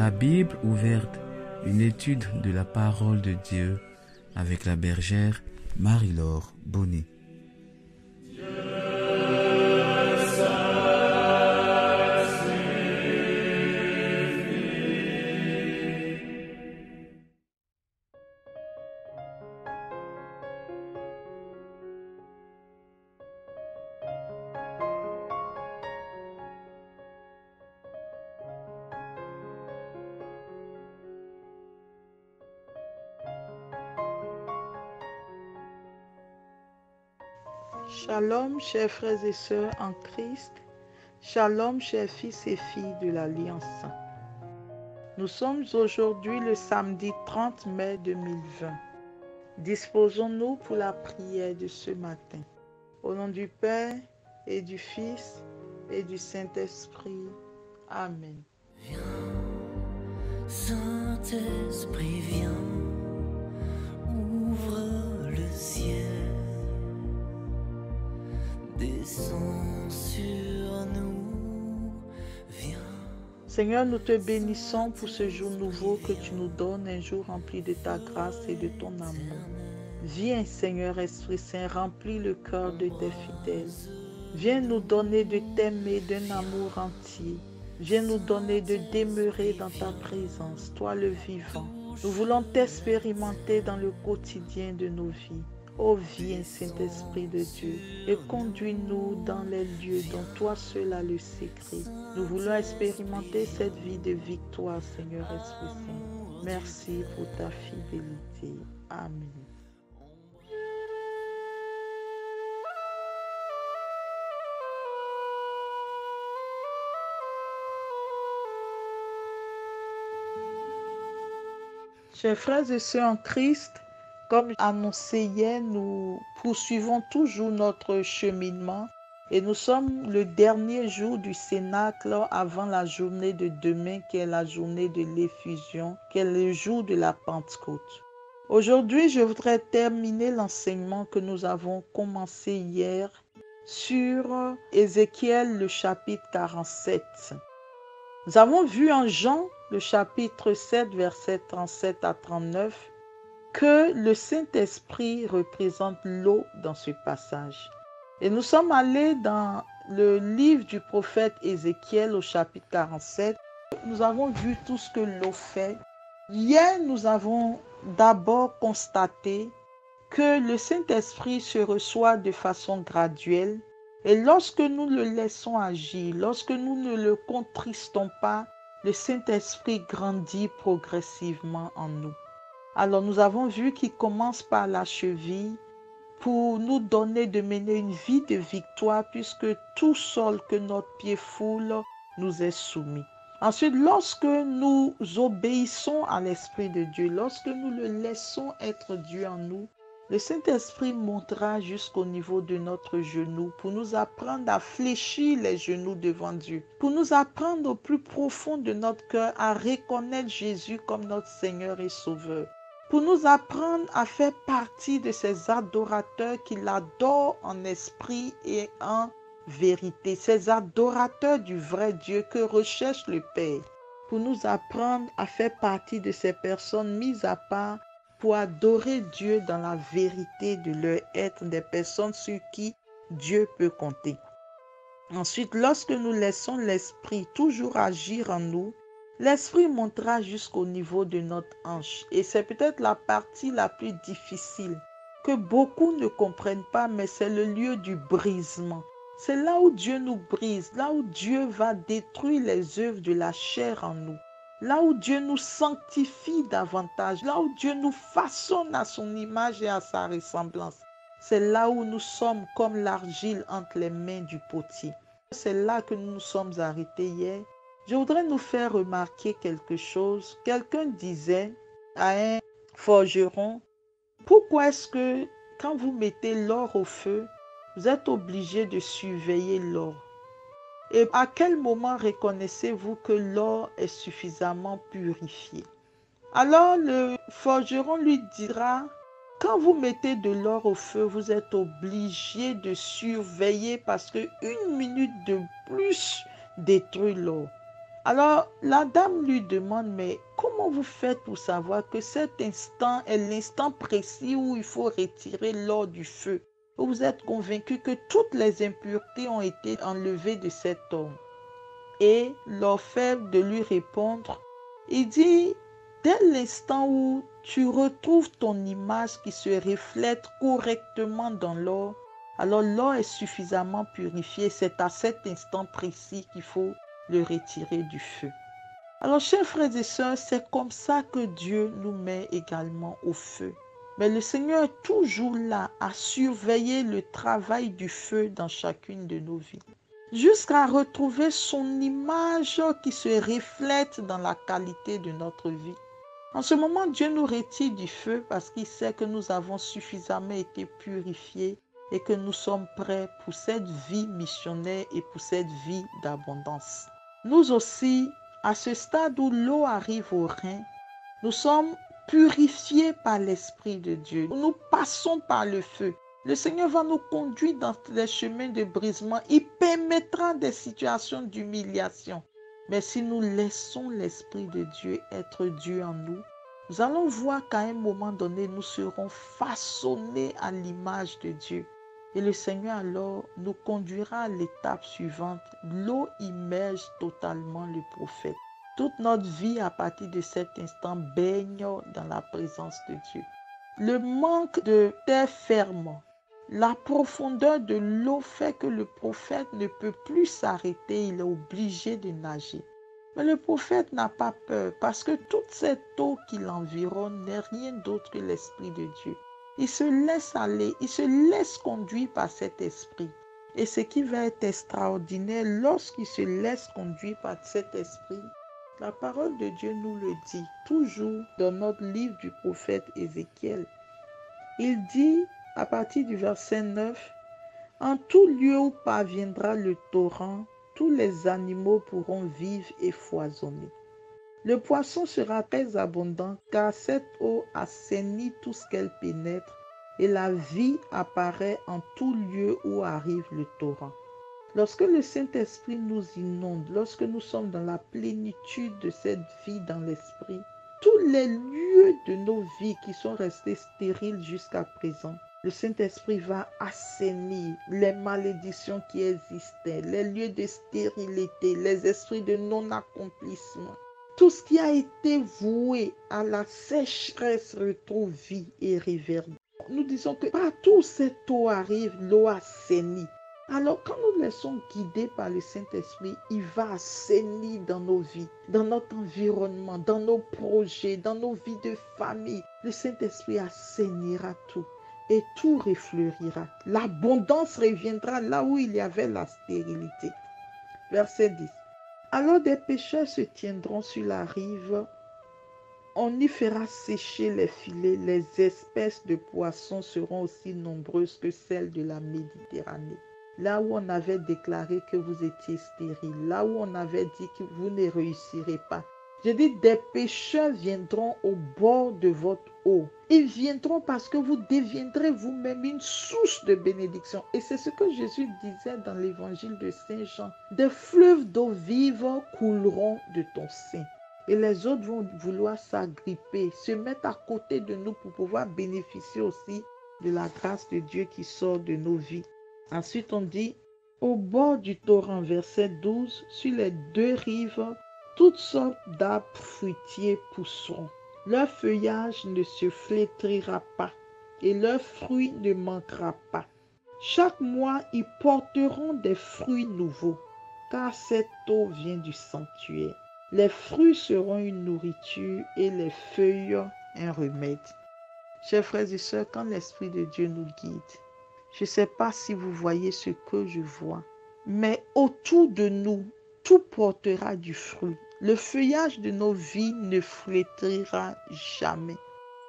La Bible ouverte, une étude de la parole de Dieu avec la bergère Marie-Laure Bonnet. Shalom, chers frères et sœurs en Christ. Shalom, chers fils et filles de l'Alliance. Nous sommes aujourd'hui le samedi 30 mai 2020. Disposons-nous pour la prière de ce matin. Au nom du Père et du Fils et du Saint-Esprit. Amen. Viens, Saint-Esprit, viens, ouvre le ciel. Descends sur nous, viens. Seigneur, nous te bénissons pour ce jour nouveau que tu nous donnes, un jour rempli de ta grâce et de ton amour. Viens, Seigneur Esprit Saint, remplis le cœur de tes fidèles. Viens nous donner de t'aimer d'un amour entier. Viens nous donner de demeurer dans ta présence, toi le vivant. Nous voulons t'expérimenter dans le quotidien de nos vies. Oh, viens, Saint-Esprit de Dieu, et conduis-nous dans les lieux dont toi seul as le secret. Nous voulons expérimenter cette vie de victoire, Seigneur Esprit Saint. Merci pour ta fidélité. Amen. Chers frères et sœurs en Christ, comme annoncé hier, nous poursuivons toujours notre cheminement et nous sommes le dernier jour du Cénacle avant la journée de demain qui est la journée de l'effusion, qui est le jour de la Pentecôte. Aujourd'hui, je voudrais terminer l'enseignement que nous avons commencé hier sur Ézéchiel, le chapitre 47. Nous avons vu en Jean, le chapitre 7, versets 37 à 39, que le Saint-Esprit représente l'eau dans ce passage. Et nous sommes allés dans le livre du prophète Ézéchiel au chapitre 47. Nous avons vu tout ce que l'eau fait. Hier, nous avons d'abord constaté que le Saint-Esprit se reçoit de façon graduelle. Et lorsque nous le laissons agir, lorsque nous ne le contristons pas, le Saint-Esprit grandit progressivement en nous. Alors nous avons vu qu'il commence par la cheville pour nous donner de mener une vie de victoire puisque tout sol que notre pied foule nous est soumis. Ensuite, lorsque nous obéissons à l'Esprit de Dieu, lorsque nous le laissons être Dieu en nous, le Saint-Esprit montera jusqu'au niveau de notre genou pour nous apprendre à fléchir les genoux devant Dieu, pour nous apprendre au plus profond de notre cœur à reconnaître Jésus comme notre Seigneur et Sauveur, pour nous apprendre à faire partie de ces adorateurs qui l'adorent en esprit et en vérité, ces adorateurs du vrai Dieu que recherche le Père, pour nous apprendre à faire partie de ces personnes mises à part pour adorer Dieu dans la vérité de leur être, des personnes sur qui Dieu peut compter. Ensuite, lorsque nous laissons l'Esprit toujours agir en nous, l'Esprit montera jusqu'au niveau de notre hanche. Et c'est peut-être la partie la plus difficile que beaucoup ne comprennent pas, mais c'est le lieu du brisement. C'est là où Dieu nous brise, là où Dieu va détruire les œuvres de la chair en nous. Là où Dieu nous sanctifie davantage, là où Dieu nous façonne à son image et à sa ressemblance. C'est là où nous sommes comme l'argile entre les mains du potier. C'est là que nous nous sommes arrêtés hier. Je voudrais nous faire remarquer quelque chose. Quelqu'un disait à un forgeron, pourquoi est-ce que quand vous mettez l'or au feu, vous êtes obligé de surveiller l'or? Et à quel moment reconnaissez-vous que l'or est suffisamment purifié? Alors le forgeron lui dira, quand vous mettez de l'or au feu, vous êtes obligé de surveiller parce qu'une minute de plus détruit l'or. Alors la dame lui demande, mais comment vous faites pour savoir que cet instant est l'instant précis où il faut retirer l'or du feu? Vous êtes convaincu que toutes les impuretés ont été enlevées de cet homme? Et l'orfèvre de lui répondre, il dit, dès l'instant où tu retrouves ton image qui se reflète correctement dans l'or, alors l'or est suffisamment purifié. C'est à cet instant précis qu'il faut le retirer du feu. Alors, chers frères et sœurs, c'est comme ça que Dieu nous met également au feu. Mais le Seigneur est toujours là à surveiller le travail du feu dans chacune de nos vies, jusqu'à retrouver son image qui se reflète dans la qualité de notre vie. En ce moment, Dieu nous retire du feu parce qu'il sait que nous avons suffisamment été purifiés et que nous sommes prêts pour cette vie missionnaire et pour cette vie d'abondance. Nous aussi, à ce stade où l'eau arrive aux reins, nous sommes purifiés par l'Esprit de Dieu. Nous passons par le feu. Le Seigneur va nous conduire dans les chemins de brisement. Il permettra des situations d'humiliation. Mais si nous laissons l'Esprit de Dieu être Dieu en nous, nous allons voir qu'à un moment donné, nous serons façonnés à l'image de Dieu. Et le Seigneur alors nous conduira à l'étape suivante. L'eau immerge totalement le prophète. Toute notre vie à partir de cet instant baigne dans la présence de Dieu. Le manque de terre ferme, la profondeur de l'eau fait que le prophète ne peut plus s'arrêter, il est obligé de nager. Mais le prophète n'a pas peur parce que toute cette eau qui l'environne n'est rien d'autre que l'Esprit de Dieu. Il se laisse aller, il se laisse conduire par cet esprit. Et ce qui va être extraordinaire lorsqu'il se laisse conduire par cet esprit, la parole de Dieu nous le dit, toujours dans notre livre du prophète Ézéchiel. Il dit, à partir du verset 9, « En tout lieu où parviendra le torrent, tous les animaux pourront vivre et foisonner. Le poisson sera très abondant, car cette eau assainit tout ce qu'elle pénètre, et la vie apparaît en tout lieu où arrive le torrent. » Lorsque le Saint-Esprit nous inonde, lorsque nous sommes dans la plénitude de cette vie dans l'Esprit, tous les lieux de nos vies qui sont restés stériles jusqu'à présent, le Saint-Esprit va assainir les malédictions qui existaient, les lieux de stérilité, les esprits de non-accomplissement. Tout ce qui a été voué à la sécheresse retrouve vie et réverbère. Nous disons que partout où cette eau arrive, l'eau assainit. Alors quand nous laissons guider par le Saint-Esprit, il va assainir dans nos vies, dans notre environnement, dans nos projets, dans nos vies de famille. Le Saint-Esprit assainira tout et tout refleurira. L'abondance reviendra là où il y avait la stérilité. Verset 10. Alors des pêcheurs se tiendront sur la rive, on y fera sécher les filets, les espèces de poissons seront aussi nombreuses que celles de la Méditerranée. Là où on avait déclaré que vous étiez stérile, là où on avait dit que vous ne réussirez pas. Je dis, des pêcheurs viendront au bord de votre eau. Ils viendront parce que vous deviendrez vous-même une source de bénédiction. Et c'est ce que Jésus disait dans l'évangile de Saint Jean. Des fleuves d'eau vive couleront de ton sein. Et les autres vont vouloir s'agripper, se mettre à côté de nous pour pouvoir bénéficier aussi de la grâce de Dieu qui sort de nos vies. Ensuite, on dit, au bord du torrent, verset 12, sur les deux rives, toutes sortes d'arbres fruitiers pousseront. Leur feuillage ne se flétrira pas et leur fruit ne manquera pas. Chaque mois, ils porteront des fruits nouveaux, car cette eau vient du sanctuaire. Les fruits seront une nourriture et les feuilles un remède. Chers frères et sœurs, quand l'Esprit de Dieu nous guide, je ne sais pas si vous voyez ce que je vois, mais autour de nous, tout portera du fruit. Le feuillage de nos vies ne flétrira jamais.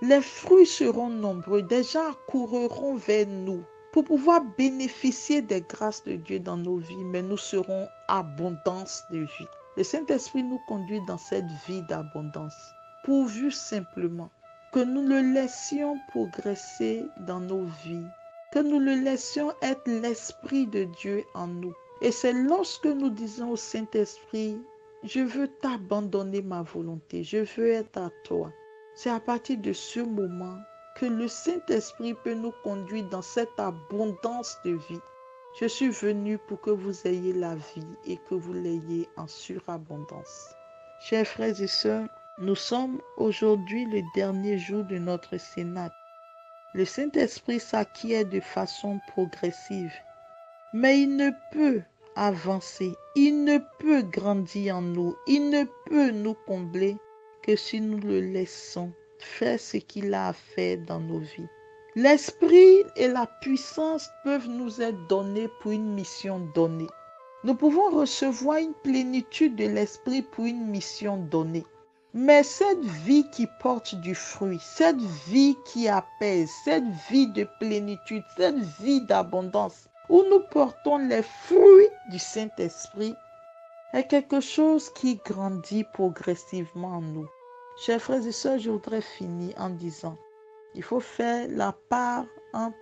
Les fruits seront nombreux. Des gens courront vers nous pour pouvoir bénéficier des grâces de Dieu dans nos vies, mais nous serons abondance de vie. Le Saint-Esprit nous conduit dans cette vie d'abondance, pourvu simplement que nous le laissions progresser dans nos vies, que nous le laissions être l'Esprit de Dieu en nous. Et c'est lorsque nous disons au Saint-Esprit, je veux t'abandonner ma volonté, je veux être à toi. C'est à partir de ce moment que le Saint-Esprit peut nous conduire dans cette abondance de vie. Je suis venu pour que vous ayez la vie et que vous l'ayez en surabondance. Chers frères et sœurs, nous sommes aujourd'hui le dernier jour de notre Cénacle. Le Saint-Esprit s'acquiert de façon progressive, mais il ne peut avancer, il ne peut grandir en nous, il ne peut nous combler que si nous le laissons faire ce qu'il a à faire dans nos vies. L'esprit et la puissance peuvent nous être donnés pour une mission donnée. Nous pouvons recevoir une plénitude de l'esprit pour une mission donnée. Mais cette vie qui porte du fruit, cette vie qui apaise, cette vie de plénitude, cette vie d'abondance, où nous portons les fruits du Saint-Esprit, est quelque chose qui grandit progressivement en nous. Chers frères et sœurs, je voudrais finir en disant, il faut faire la part entre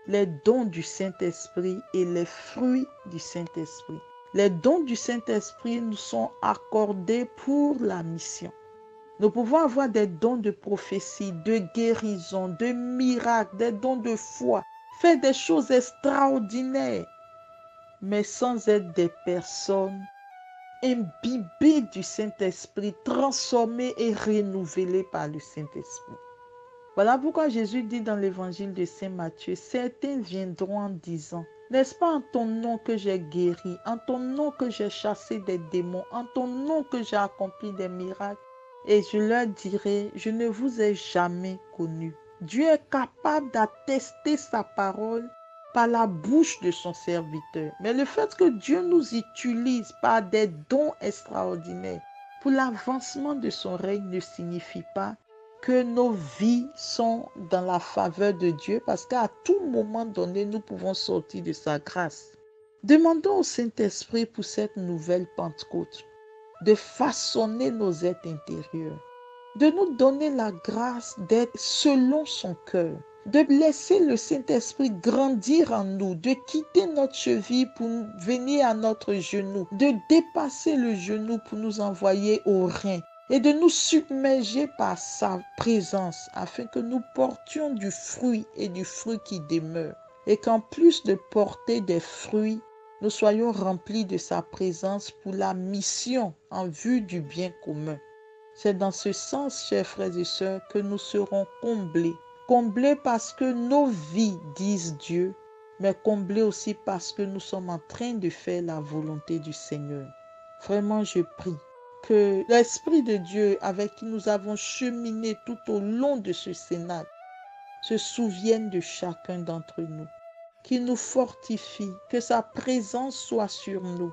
les dons du Saint-Esprit et les fruits du Saint-Esprit. Les dons du Saint-Esprit nous sont accordés pour la mission. Nous pouvons avoir des dons de prophétie, de guérison, de miracles, des dons de foi, faire des choses extraordinaires, mais sans être des personnes imbibées du Saint-Esprit, transformées et renouvelées par le Saint-Esprit. Voilà pourquoi Jésus dit dans l'évangile de Saint Matthieu, certains viendront en disant, n'est-ce pas en ton nom que j'ai guéri, en ton nom que j'ai chassé des démons, en ton nom que j'ai accompli des miracles? Et je leur dirai, je ne vous ai jamais connu. Dieu est capable d'attester sa parole par la bouche de son serviteur. Mais le fait que Dieu nous utilise par des dons extraordinaires pour l'avancement de son règne ne signifie pas que nos vies sont dans la faveur de Dieu, parce qu'à tout moment donné, nous pouvons sortir de sa grâce. Demandons au Saint-Esprit pour cette nouvelle Pentecôte de façonner nos êtres intérieurs, de nous donner la grâce d'être selon son cœur, de laisser le Saint-Esprit grandir en nous, de quitter notre cheville pour venir à notre genou, de dépasser le genou pour nous envoyer au rein et de nous submerger par sa présence afin que nous portions du fruit et du fruit qui demeure. Et qu'en plus de porter des fruits, nous soyons remplis de sa présence pour la mission en vue du bien commun. C'est dans ce sens, chers frères et sœurs, que nous serons comblés. Comblés parce que nos vies disent Dieu, mais comblés aussi parce que nous sommes en train de faire la volonté du Seigneur. Vraiment, je prie que l'Esprit de Dieu avec qui nous avons cheminé tout au long de ce Cénacle se souvienne de chacun d'entre nous, qu'il nous fortifie, que sa présence soit sur nous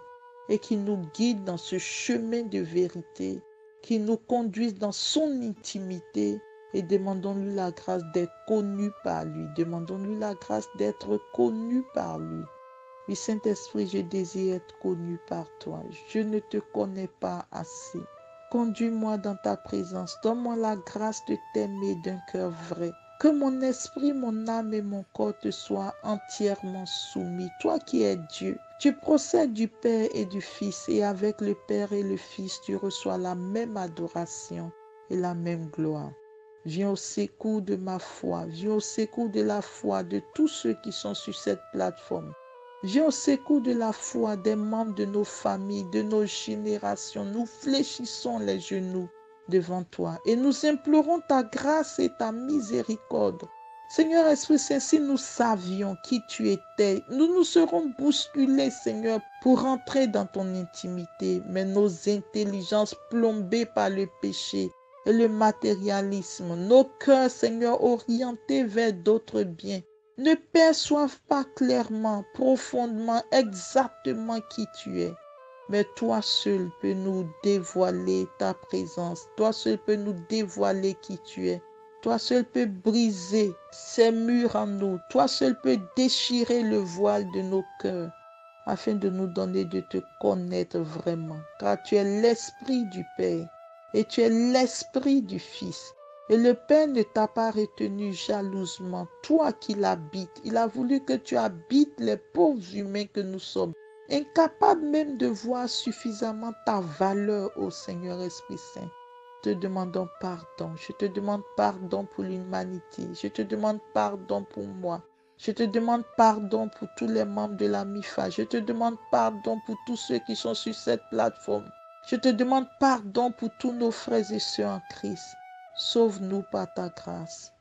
et qu'il nous guide dans ce chemin de vérité, qu'il nous conduise dans son intimité et demandons-lui la grâce d'être connus par lui. Demandons-lui la grâce d'être connus par lui. Oui, Saint-Esprit, je désire être connu par toi. Je ne te connais pas assez. Conduis-moi dans ta présence. Donne-moi la grâce de t'aimer d'un cœur vrai. Que mon esprit, mon âme et mon corps te soient entièrement soumis. Toi qui es Dieu, tu procèdes du Père et du Fils, et avec le Père et le Fils, tu reçois la même adoration et la même gloire. Viens au secours de ma foi, viens au secours de la foi de tous ceux qui sont sur cette plateforme. Viens au secours de la foi des membres de nos familles, de nos générations. Nous fléchissons les genoux devant toi et nous implorons ta grâce et ta miséricorde. Seigneur Esprit Saint, si nous savions qui tu étais, nous nous serons bousculés, Seigneur, pour rentrer dans ton intimité. Mais nos intelligences plombées par le péché et le matérialisme, nos cœurs, Seigneur, orientés vers d'autres biens, ne perçoivent pas clairement, profondément, exactement qui tu es. Mais toi seul peux nous dévoiler ta présence. Toi seul peux nous dévoiler qui tu es. Toi seul peux briser ces murs en nous. Toi seul peux déchirer le voile de nos cœurs afin de nous donner de te connaître vraiment. Car tu es l'Esprit du Père et tu es l'Esprit du Fils. Et le Père ne t'a pas retenu jalousement, toi qui l'habites. Il a voulu que tu habites les pauvres humains que nous sommes. incapable même de voir suffisamment ta valeur, ô Seigneur Esprit Saint. Te demandons pardon. Je te demande pardon pour l'humanité. Je te demande pardon pour moi. Je te demande pardon pour tous les membres de la MIFA. Je te demande pardon pour tous ceux qui sont sur cette plateforme. Je te demande pardon pour tous nos frères et sœurs en Christ. Sauve-nous par ta grâce.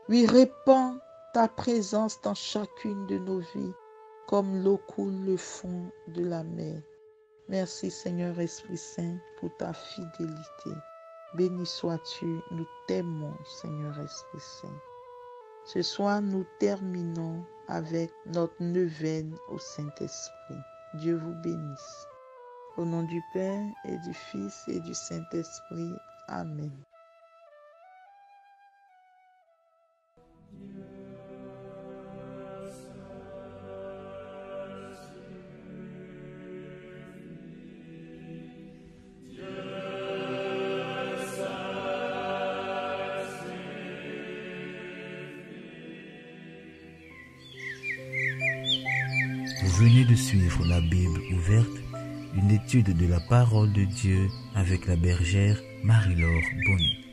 Oui, répands ta présence dans chacune de nos vies, comme l'eau coule le fond de la mer. Merci Seigneur Esprit Saint pour ta fidélité. Béni sois-tu, nous t'aimons Seigneur Esprit Saint. Ce soir, nous terminons avec notre neuvaine au Saint-Esprit. Dieu vous bénisse. Au nom du Père et du Fils et du Saint-Esprit. Amen. Vous venez de suivre la Bible ouverte, une étude de la parole de Dieu avec la bergère Marie-Laure Bonny.